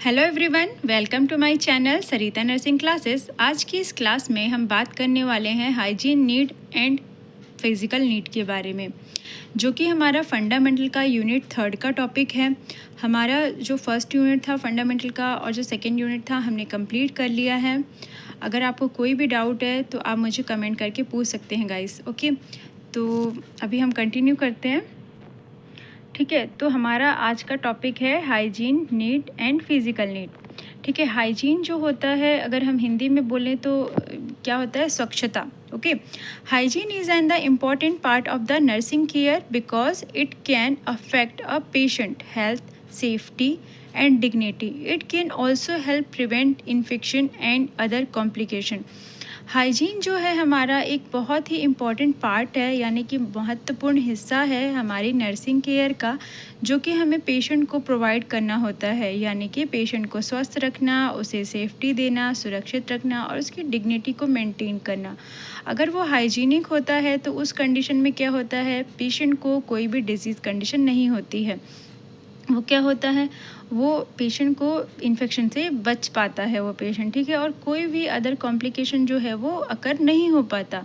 Hello everyone, welcome to my channel Sarita nursing classes. आज की इस क्लास में हम बात करने वाले हैं hygiene need and physical need के बारे में, जो कि हमारा फंडामेंटल का यूनिट 3 का टॉपिक है। हमारा जो फर्स्ट यूनिट था फंडामेंटल का और जो सेकंड यूनिट था हमने कंप्लीट कर लिया है। अगर आपको कोई भी डाउट है तो आप मुझे कमेंट करके पूछ सकते हैं गाइस। ओके, तो अभी हम कंटिन्यू करते हैं। ठीक है, तो हमारा आज का टॉपिक है hygiene need and physical need. ठीक है, हाइजीन जो होता है अगर हम हिंदी में बोलें तो क्या होता है, स्वच्छता। Okay, hygiene is an the important part of the nursing care because it can affect a patient health, safety and dignity. It can also help prevent infection and other complication. Hygiene जो है हमारा एक बहुत ही important part है, यानी कि महत्वपूर्ण हिस्सा है हमारी नर्सिंग केयर का, जो कि हमें पेशेंट को प्रोवाइड करना होता है। यानी कि पेशेंट को स्वस्थ रखना, उसे सेफ्टी देना, सुरक्षित रखना और उसकी डिग्निटी को मेंटेन करना। अगर वो हाइजीनिक होता है तो उस कंडीशन में क्या होता है, पेशेंट को कोई भी डिजीज़ कंडीशन नहीं होती है। वो क्या होता है, वो पेशेंट को इन्फेक्शन से बच पाता है वो पेशेंट। ठीक है, और कोई भी अदर कॉम्प्लिकेशन जो है वो अकर नहीं हो पाता।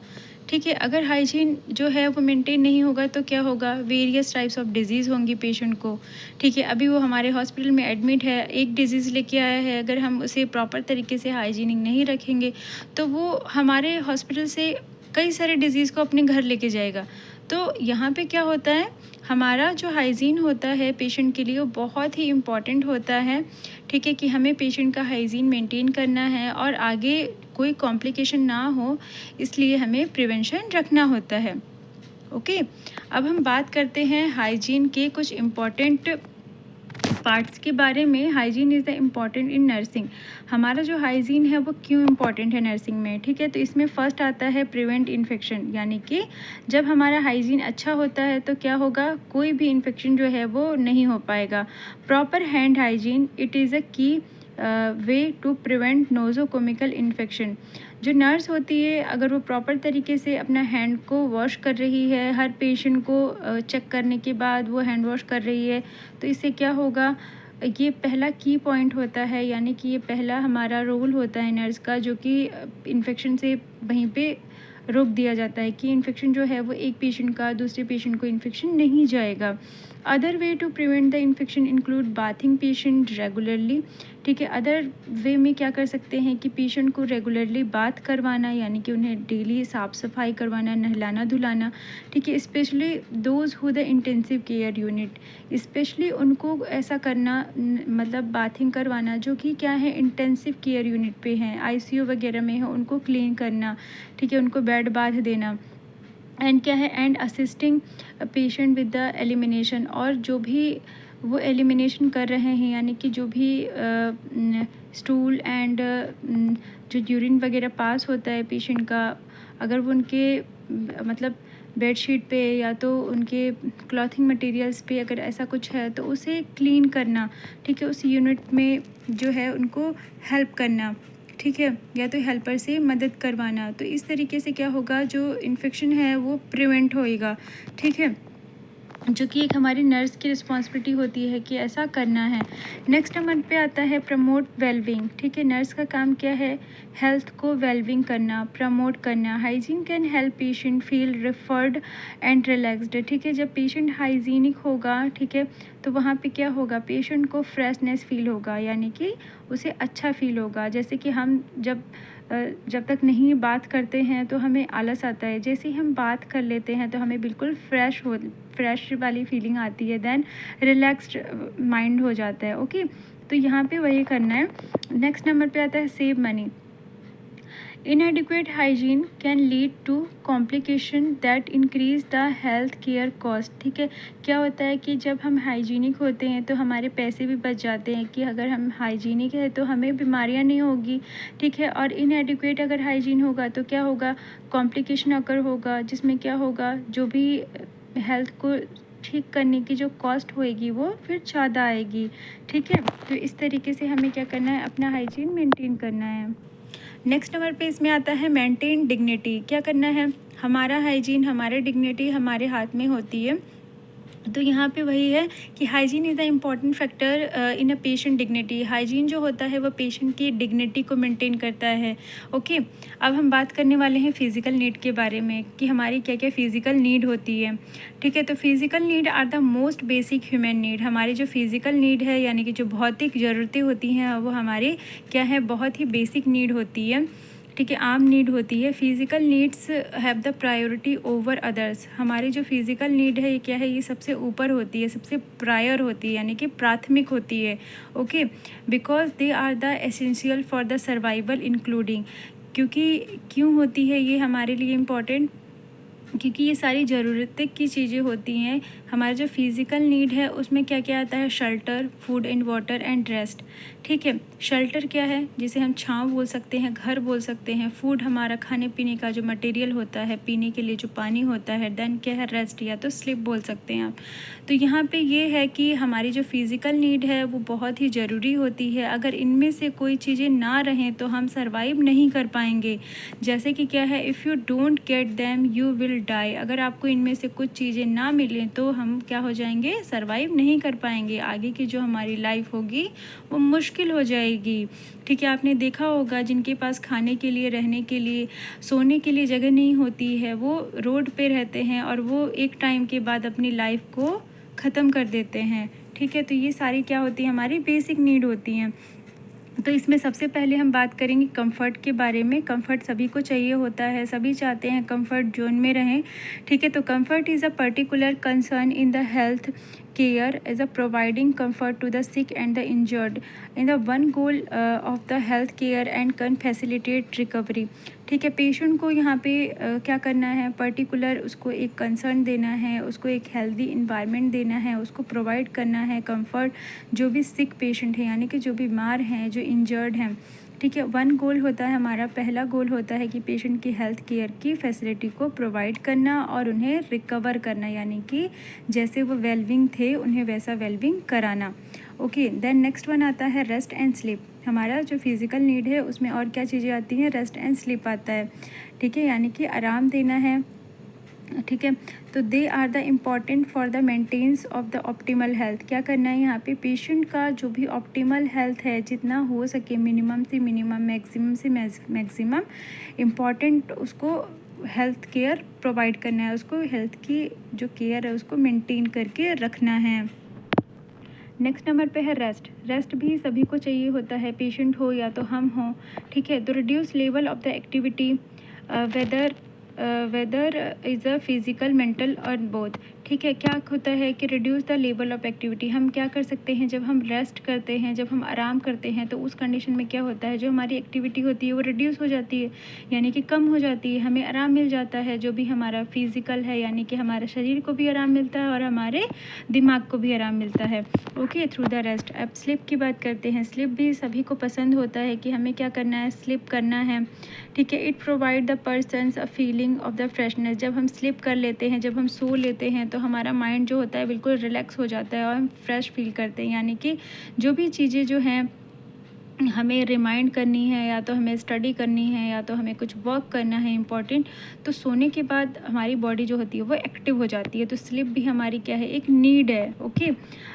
ठीक है, अगर हाइजीन जो है वो मेंटेन नहीं होगा तो क्या होगा, वेरियस टाइप्स ऑफ डिजीज़ होंगी पेशेंट को। ठीक है, अभी वो हमारे हॉस्पिटल में एडमिट है, एक डिजीज़ लेके आया है, अगर हम उसे प्रॉपर तरीके से हाइजीनिक नहीं रखेंगे तो वो हमारे हॉस्पिटल से कई सारे डिजीज़ को अपने घर लेके जाएगा। तो यहाँ पे क्या होता है, हमारा जो हाइजीन होता है पेशेंट के लिए वो बहुत ही इम्पॉर्टेंट होता है। ठीक है, कि हमें पेशेंट का हाइजीन मेंटेन करना है और आगे कोई कॉम्प्लिकेशन ना हो, इसलिए हमें प्रिवेंशन रखना होता है। ओके, अब हम बात करते हैं हाइजीन के कुछ इम्पॉर्टेंट पार्ट्स के बारे में। Hygiene is the important in nursing. हमारा जो हाइजीन है वो क्यों इम्पॉर्टेंट है नर्सिंग में। ठीक है, तो इसमें फर्स्ट आता है प्रिवेंट इन्फेक्शन, यानी कि जब हमारा हाइजीन अच्छा होता है तो क्या होगा, कोई भी इन्फेक्शन जो है वो नहीं हो पाएगा। Proper hand hygiene it is a की वे टू प्रिवेंट नोज़ोकोमिकल इन्फेक्शन। जो नर्स होती है अगर वो प्रॉपर तरीके से अपना हैंड को वॉश कर रही है, हर पेशेंट को चेक करने के बाद वो हैंड वॉश कर रही है, तो इससे क्या होगा, ये पहला की पॉइंट होता है, यानी कि ये पहला हमारा रोल होता है नर्स का, जो कि इन्फेक्शन से वहीं पे रोक दिया जाता है कि इन्फेक्शन जो है वो एक पेशेंट का दूसरे पेशेंट को इन्फेक्शन नहीं जाएगा। Other way to prevent the infection include bathing patient regularly. ठीक है, अदर वे में क्या कर सकते हैं कि पेशेंट को रेगुलरली बाथ करवाना, यानी कि उन्हें डेली साफ़ सफाई करवाना, नहलाना धुलाना। ठीक है, specially those who the intensive care unit, specially उनको ऐसा करना, मतलब बाथिंग करवाना जो कि क्या है, इंटेंसिव केयर यूनिट पे हैं, आईसीयू वगैरह में है, उनको क्लीन करना। ठीक है, उनको बेड बाथ देना। एंड क्या है, and assisting patient with the elimination, और जो भी वो एलिमिनेशन कर रहे हैं, यानी कि जो भी स्टूल एंड जो यूरिन वगैरह पास होता है पेशेंट का, अगर वो उनके मतलब बेडशीट पे या तो उनके क्लॉथिंग मटेरियल्स पे अगर ऐसा कुछ है तो उसे क्लीन करना। ठीक है, उस यूनिट में जो है उनको हेल्प करना। ठीक है, या तो हेल्पर से मदद करवाना। तो इस तरीके से क्या होगा, जो इन्फेक्शन है वो प्रिवेंट होएगा। ठीक है, जो कि एक हमारी नर्स की रिस्पॉन्सिबिलिटी होती है कि ऐसा करना है। नेक्स्ट नंबर पे आता है प्रमोट वेलबिंग। ठीक है, नर्स का काम क्या है, हेल्थ को वेलबिंग करना, प्रमोट करना। Hygiene can help patient feel referred and relaxed. ठीक है, जब पेशेंट हाइजीनिक होगा, ठीक है, तो वहाँ पे क्या होगा, पेशेंट को फ्रेशनेस फील होगा, यानी कि उसे अच्छा फील होगा। जैसे कि हम जब तक नहीं बात करते हैं तो हमें आलस आता है, जैसे ही हम बात कर लेते हैं तो हमें बिल्कुल फ्रेश वाली फीलिंग आती है, देन रिलैक्स्ड माइंड हो जाता है। ओके, तो यहाँ पे वही करना है। नेक्स्ट नंबर पे आता है save money. Inadequate hygiene can lead to complication that increase the health care cost. ठीक है, क्या होता है कि जब हम हाइजीनिक होते हैं तो हमारे पैसे भी बच जाते हैं, कि अगर हम हाइजीनिक है तो हमें बीमारियां नहीं होगी। ठीक है, और इनएडिक्वेट अगर हाइजीन होगा तो क्या होगा, कॉम्प्लिकेशन अकर होगा, जिसमें क्या होगा, जो भी हेल्थ को ठीक करने की जो कॉस्ट होएगी वो फिर ज़्यादा आएगी। ठीक है, तो इस तरीके से हमें क्या करना है, अपना हाइजीन मेंटेन करना है। नेक्स्ट नंबर पे इसमें आता है मेंटेन डिग्निटी। क्या करना है, हमारा हाइजीन, हमारे डिग्निटी हमारे हाथ में होती है। तो यहाँ पे वही है कि hygiene is the important factor in a patient dignity. Hygiene जो होता है वो पेशेंट की डिग्निटी को मेंटेन करता है। ओके, अब हम बात करने वाले हैं फ़िज़िकल नीड के बारे में कि हमारी क्या क्या फ़िज़िकल नीड होती है। ठीक है, तो physical need are the most basic human need. हमारी जो फ़िज़िकल नीड है यानी कि जो भौतिक ज़रूरतें होती हैं वो हमारी क्या है, बहुत ही बेसिक नीड होती है। ठीक है, आम नीड होती है। Physical needs have the priority over others. हमारी जो फिज़िकल नीड है ये क्या है, ये सबसे ऊपर होती है, सबसे प्रायर होती है यानी कि प्राथमिक होती है। Okay, because they are the essential for the survival including. क्योंकि क्यों होती है ये हमारे लिए इम्पॉर्टेंट, क्योंकि ये सारी ज़रूरतें की चीज़ें होती हैं। हमारा जो फिज़िकल नीड है उसमें क्या क्या आता है, shelter, food and water and rest. ठीक है, शेल्टर क्या है, जिसे हम छांव बोल सकते हैं, घर बोल सकते हैं। फूड हमारा खाने पीने का जो मटेरियल होता है, पीने के लिए जो पानी होता है। देन क्या है, रेस्ट या तो स्लीप बोल सकते हैं आप। तो यहाँ पे ये है कि हमारी जो फिज़िकल नीड है वो बहुत ही ज़रूरी होती है। अगर इनमें से कोई चीज़ें ना रहें तो हम सर्वाइव नहीं कर पाएंगे। जैसे कि क्या है, if you don't get them you will die. अगर आपको इनमें से कुछ चीज़ें ना मिलें तो हम क्या हो जाएंगे, सर्वाइव नहीं कर पाएंगे। आगे की जो हमारी लाइफ होगी वो मुश्किल हो जाएगी। ठीक है, आपने देखा होगा जिनके पास खाने के लिए, रहने के लिए, सोने के लिए जगह नहीं होती है वो रोड पे रहते हैं और वो एक टाइम के बाद अपनी लाइफ को ख़त्म कर देते हैं। ठीक है, तो ये सारी क्या होती है, हमारी बेसिक नीड होती हैं। तो इसमें सबसे पहले हम बात करेंगे कंफर्ट के बारे में। कंफर्ट सभी को चाहिए होता है, सभी चाहते हैं कंफर्ट जोन में रहें। ठीक है, तो comfort is a particular concern in the health care as a providing comfort to the sick and the injured in the one goal of the health care and can facilitate recovery. ठीक है, patient को यहाँ पे क्या करना है, particular उसको एक कंसर्न देना है, उसको एक हेल्दी इन्वायरमेंट देना है, उसको प्रोवाइड करना है कंफर्ट। जो भी सिक पेशेंट है यानी कि जो बीमार हैं, जो इंजर्ड हैं। ठीक है, वन गोल होता है हमारा, पहला गोल होता है कि पेशेंट की हेल्थ केयर की फैसिलिटी को प्रोवाइड करना और उन्हें रिकवर करना, यानी कि जैसे वो वेलबिंग थे उन्हें वैसा वेलबिंग कराना। ओके, देन नेक्स्ट वन आता है रेस्ट एंड स्लीप। हमारा जो फिज़िकल नीड है उसमें और क्या चीज़ें आती हैं, रेस्ट एंड स्लीप आता है। ठीक है, यानी कि आराम देना है। ठीक है, तो they are the important for the maintenance of the optimal health. क्या करना है यहाँ पे, पेशेंट का जो भी ऑप्टिमल हेल्थ है जितना हो सके, मिनिमम से मिनिमम, मैक्सिमम से मैक्सिमम इम्पॉर्टेंट उसको हेल्थ केयर प्रोवाइड करना है। उसको हेल्थ की जो केयर है उसको मेंटेन करके रखना है। नेक्स्ट नंबर पे है रेस्ट। रेस्ट भी सभी को चाहिए होता है, पेशेंट हो या तो हम हों। ठीक है, तो reduce level of the activity whether is a physical, mental और बोथ। ठीक है, क्या होता है कि reduce the level of activity. हम क्या कर सकते हैं, जब हम रेस्ट करते हैं, जब हम आराम करते हैं तो उस कंडीशन में क्या होता है, जो हमारी एक्टिविटी होती है वो रिड्यूस हो जाती है, यानी कि कम हो जाती है, हमें आराम मिल जाता है। जो भी हमारा फिज़िकल है यानी कि हमारे शरीर को भी आराम मिलता है और हमारे दिमाग को भी आराम मिलता है। Okay, through the rest. अब स्लिप की बात करते हैं। स्लिप भी सभी को पसंद होता है कि हमें क्या करना है, स्लिप करना है। ठीक है, it provide the persons a feeling of the freshness. जब हम स्लिप कर लेते हैं, जब हम सो लेते हैं तो हमारा माइंड जो होता है बिल्कुल रिलैक्स हो जाता है और हम फ्रेश फील करते हैं। यानी कि जो भी चीज़ें जो हैं हमें रिमाइंड करनी है या तो हमें स्टडी करनी है या तो हमें कुछ वर्क करना है इम्पॉर्टेंट, तो सोने के बाद हमारी बॉडी जो होती है वो एक्टिव हो जाती है। तो स्लिप भी हमारी क्या है, एक नीड है। ओके,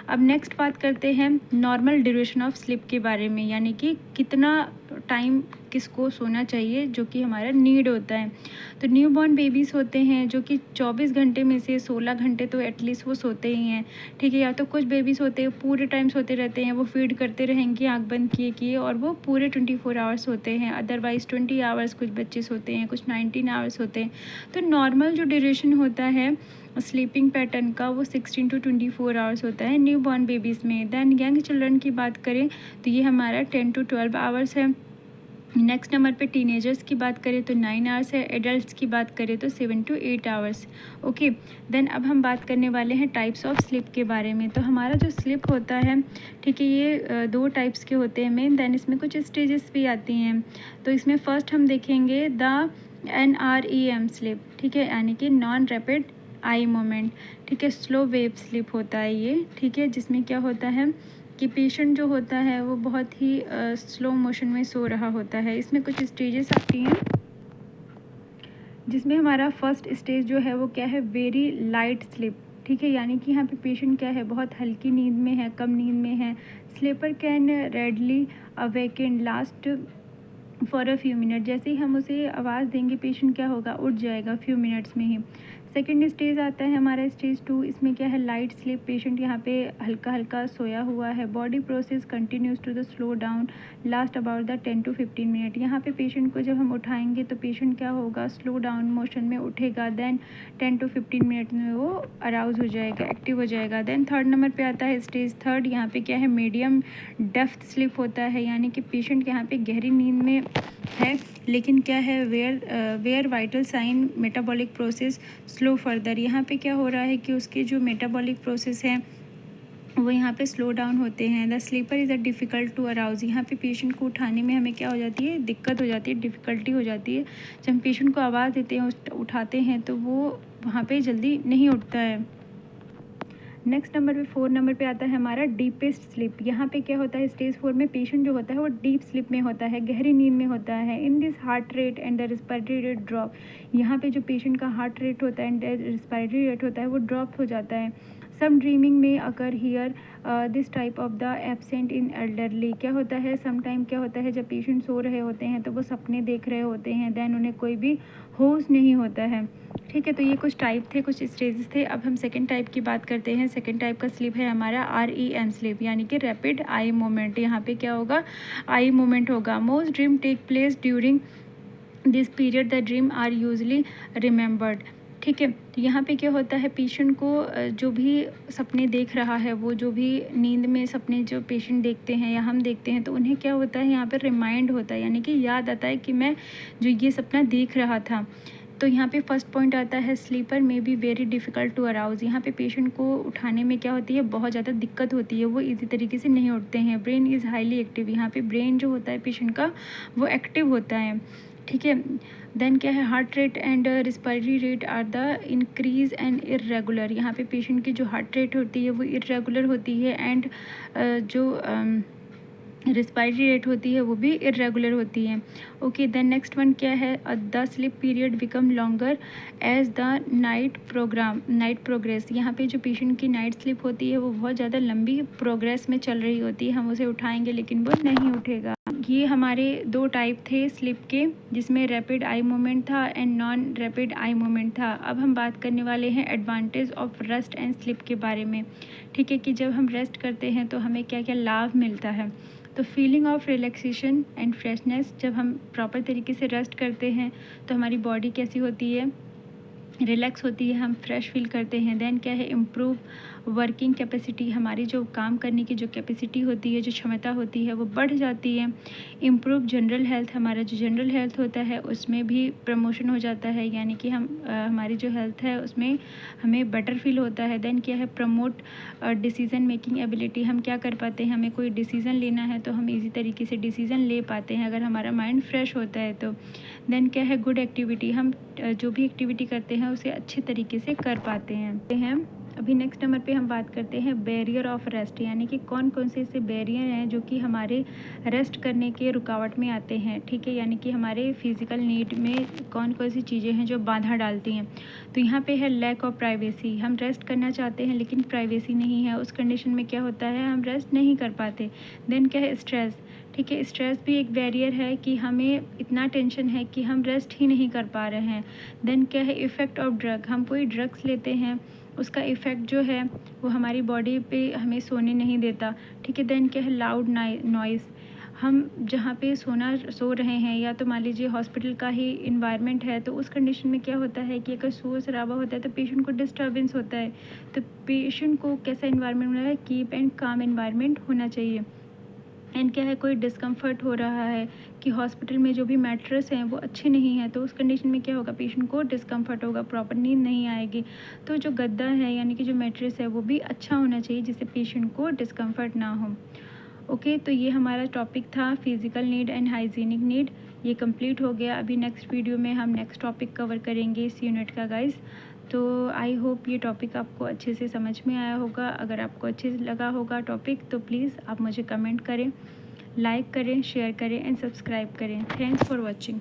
अब नेक्स्ट बात करते हैं नॉर्मल ड्यूरेशन ऑफ स्लिप के बारे में, यानी कि कितना टाइम किसको सोना चाहिए, जो कि हमारा नीड होता है। तो न्यू बॉर्न बेबीज़ होते हैं जो कि 24 घंटे में से 16 घंटे तो एटलीस्ट वो सोते ही हैं। ठीक है, या तो कुछ बेबीज़ होते हैं पूरे टाइम सोते रहते हैं, वो फीड करते रहेंगे आँख बंद किए और वो पूरे 24 आवर्स होते हैं। अदरवाइज़ 20 आवर्स कुछ बच्चे सोते हैं, कुछ 19 आवर्स होते हैं। तो नॉर्मल जो ड्यूरेशन होता है स्लीपिंग पैटर्न का वो 16 to 24 आवर्स होता है न्यू बॉर्न बेबीज़ में। दैन यंग चिल्ड्रन की बात करें तो ये हमारा 10 to 12 आवर्स है। नेक्स्ट नंबर पे टीनेजर्स की बात करें तो 9 आवर्स है। एडल्ट्स की बात करें तो 7 to 8 आवर्स। ओके, देन अब हम बात करने वाले हैं टाइप्स ऑफ स्लिप के बारे में। तो हमारा जो स्लिप होता है, ठीक है, ये 2 टाइप्स के होते हैं मेन। देन इसमें कुछ स्टेजेस भी आती हैं। तो इसमें फर्स्ट हम देखेंगे द NREM स्लिप। ठीक है, यानी कि नॉन रैपिड आई मोमेंट। ठीक है, स्लो वेव स्लिप होता है ये। ठीक है, जिसमें क्या होता है कि पेशेंट जो होता है वो बहुत ही स्लो मोशन में सो रहा होता है। इसमें कुछ स्टेजेस आती हैं जिसमें हमारा फर्स्ट स्टेज जो है वो क्या है, वेरी लाइट स्लिप। ठीक है, यानी कि यहाँ पे पेशेंट क्या है, बहुत हल्की नींद में है, कम नींद में है। Sleeper can readily awaken last for a few minute, जैसे ही हम उसे आवाज़ देंगे पेशेंट क्या होगा, उठ जाएगा फ्यू मिनट्स में ही। सेकंड स्टेज आता है हमारा स्टेज 2, इसमें क्या है, लाइट स्लीप, पेशेंट यहाँ पे हल्का हल्का सोया हुआ है। Body process continues to the slow down last about the 10 to 15 minute, यहाँ पे पेशेंट को जब हम उठाएंगे तो पेशेंट क्या होगा, स्लो डाउन मोशन में उठेगा, देन 10 to 15 मिनट में वो अराउज हो जाएगा, एक्टिव हो जाएगा। देन थर्ड नंबर पे आता है स्टेज थर्ड, यहाँ पे क्या है, मीडियम डेप्थ स्लीप होता है, यानी कि पेशेंट यहाँ पे गहरी नींद में है, लेकिन क्या है, where vital sign metabolic process slow further, यहाँ पे क्या हो रहा है कि उसके जो मेटाबॉलिक प्रोसेस हैं वो यहाँ पे स्लो डाउन होते हैं। The sleeper is a difficult to arouse, यहाँ पे पेशेंट को उठाने में हमें क्या हो जाती है, दिक्कत हो जाती है, डिफ़िकल्टी हो जाती है। जब हम पेशेंट को आवाज़ देते हैं, उठाते हैं, तो वो वहाँ पे जल्दी नहीं उठता है। नेक्स्ट नंबर पे 4 नंबर पे आता है हमारा डीपेस्ट स्लीप, यहाँ पे क्या होता है, स्टेज 4 में पेशेंट जो होता है वो डीप स्लीप में होता है, गहरी नींद में होता है। In this heart rate and the respiratory rate drop, यहाँ पे जो पेशेंट का हार्ट रेट होता है एंड रिस्पिरेटरी रेट होता है वो ड्रॉप हो जाता है। सम ड्रीमिंग में occur here this type of the absent in elderly, क्या होता है, सम टाइम क्या होता है, जब पेशेंट सो रहे होते हैं तो वो सपने देख रहे होते हैं, देन उन्हें कोई भी होश नहीं होता है। ठीक है, तो ये कुछ टाइप थे, कुछ स्टेजेस थे। अब हम सेकंड टाइप की बात करते हैं। सेकंड टाइप का स्लीप है हमारा REM स्लीप, यानी कि रैपिड आई मूवमेंट। यहाँ पे क्या होगा, आई मूवमेंट होगा। Most dream take place during this period, the dream are usually remembered. ठीक है, तो यहाँ पे क्या होता है, पेशेंट को जो भी सपने देख रहा है, वो जो भी नींद में सपने जो पेशेंट देखते हैं या हम देखते हैं, तो उन्हें क्या होता है, यहाँ पर रिमाइंड होता है, यानी कि याद आता है कि मैं जो ये सपना देख रहा था। तो यहाँ पे फर्स्ट पॉइंट आता है, स्लीपर में be very difficult to arouse, यहाँ पे पेशेंट को उठाने में क्या होती है, बहुत ज़्यादा दिक्कत होती है, वो इजी तरीके से नहीं उठते हैं। ब्रेन इज़ हाईली एक्टिव, यहाँ पे ब्रेन जो होता है पेशेंट का वो एक्टिव होता है। ठीक है, देन क्या है, heart rate and respiratory rate are the increase and irregular, यहाँ पे पेशेंट की जो हार्ट रेट होती है वो इरेगुलर होती है, एंड जो रिस्पिरेटरी रेट होती है वो भी इरेगुलर होती है। ओके, देन नेक्स्ट वन क्या है, the sleep period become longer as the night progress, यहाँ पे जो पेशेंट की नाइट स्लीप होती है वो बहुत ज़्यादा लंबी प्रोग्रेस में चल रही होती है, हम उसे उठाएंगे लेकिन वो नहीं उठेगा। ये हमारे दो टाइप थे स्लीप के, जिसमें रैपिड आई मूवमेंट था and non rapid eye movement था। अब हम बात करने वाले हैं advantage of rest and sleep के बारे में। ठीक है, कि जब हम रेस्ट करते हैं तो हमें क्या क्या लाभ मिलता है। तो feeling of relaxation and freshness, जब हम प्रॉपर तरीके से रेस्ट करते हैं तो हमारी बॉडी कैसी होती है, रिलैक्स होती है, हम फ्रेश फील करते हैं। देन क्या है, इम्प्रूव वर्किंग कैपेसिटी, हमारी जो काम करने की जो कैपेसिटी होती है, जो क्षमता होती है वो बढ़ जाती है। इम्प्रूव जनरल हेल्थ, हमारा जो जनरल हेल्थ होता है उसमें भी प्रमोशन हो जाता है, यानी कि हम हमारी जो हेल्थ है उसमें हमें बेटर फील होता है। देन क्या है, प्रमोट डिसीज़न मेकिंग एबिलिटी, हम क्या कर पाते हैं, हमें कोई डिसीज़न लेना है तो हम इजी तरीके से डिसीज़न ले पाते हैं अगर हमारा माइंड फ्रेश होता है तो। देन क्या है, गुड एक्टिविटी, हम जो भी एक्टिविटी करते हैं उसे अच्छे तरीके से कर पाते हैं। अभी नेक्स्ट नंबर पे हम बात करते हैं बैरियर ऑफ रेस्ट, यानी कि कौन कौन से ऐसे बैरियर हैं जो कि हमारे रेस्ट करने के रुकावट में आते हैं। ठीक है, यानी कि हमारे फिज़िकल नीड में कौन कौन सी चीज़ें हैं जो बाधा डालती हैं। तो यहाँ पे है लैक ऑफ प्राइवेसी, हम रेस्ट करना चाहते हैं लेकिन प्राइवेसी नहीं है, उस कंडीशन में क्या होता है, हम रेस्ट नहीं कर पाते। देन क्या है, स्ट्रेस। ठीक है, स्ट्रेस भी एक बैरियर है कि हमें इतना टेंशन है कि हम रेस्ट ही नहीं कर पा रहे हैं। देन क्या है, इफ़ेक्ट ऑफ ड्रग, हम कोई ड्रग्स लेते हैं उसका इफ़ेक्ट जो है वो हमारी बॉडी पे हमें सोने नहीं देता। ठीक है, देन क्या है, लाउड नॉइज़, हम जहाँ पे सो रहे हैं या तो मान लीजिए हॉस्पिटल का ही इन्वायरमेंट है, तो उस कंडीशन में क्या होता है कि अगर शोर शराबा होता है तो पेशेंट को डिस्टर्बेंस होता है। तो पेशेंट को कैसा इन्वायरमेंट होना है, कीप एंड काम इन्वायरमेंट होना चाहिए। एंड क्या है, कोई डिस्कम्फर्ट हो रहा है कि हॉस्पिटल में जो भी मैट्रेस हैं वो अच्छे नहीं हैं, तो उस कंडीशन में क्या होगा, पेशेंट को डिस्कम्फर्ट होगा, प्रॉपर नींद नहीं आएगी। तो जो गद्दा है यानी कि जो मैट्रेस है वो भी अच्छा होना चाहिए जिससे पेशेंट को डिस्कम्फर्ट ना हो। ओके, तो ये हमारा टॉपिक था physical need and hygienic need, ये कंप्लीट हो गया। अभी नेक्स्ट वीडियो में हम नेक्स्ट टॉपिक कवर करेंगे इस यूनिट का गाइस। तो आई होप ये टॉपिक आपको अच्छे से समझ में आया होगा। अगर आपको अच्छे से लगा होगा टॉपिक तो प्लीज़ आप मुझे कमेंट करें, लाइक करें, शेयर करें एंड सब्सक्राइब करें। Thanks for watching.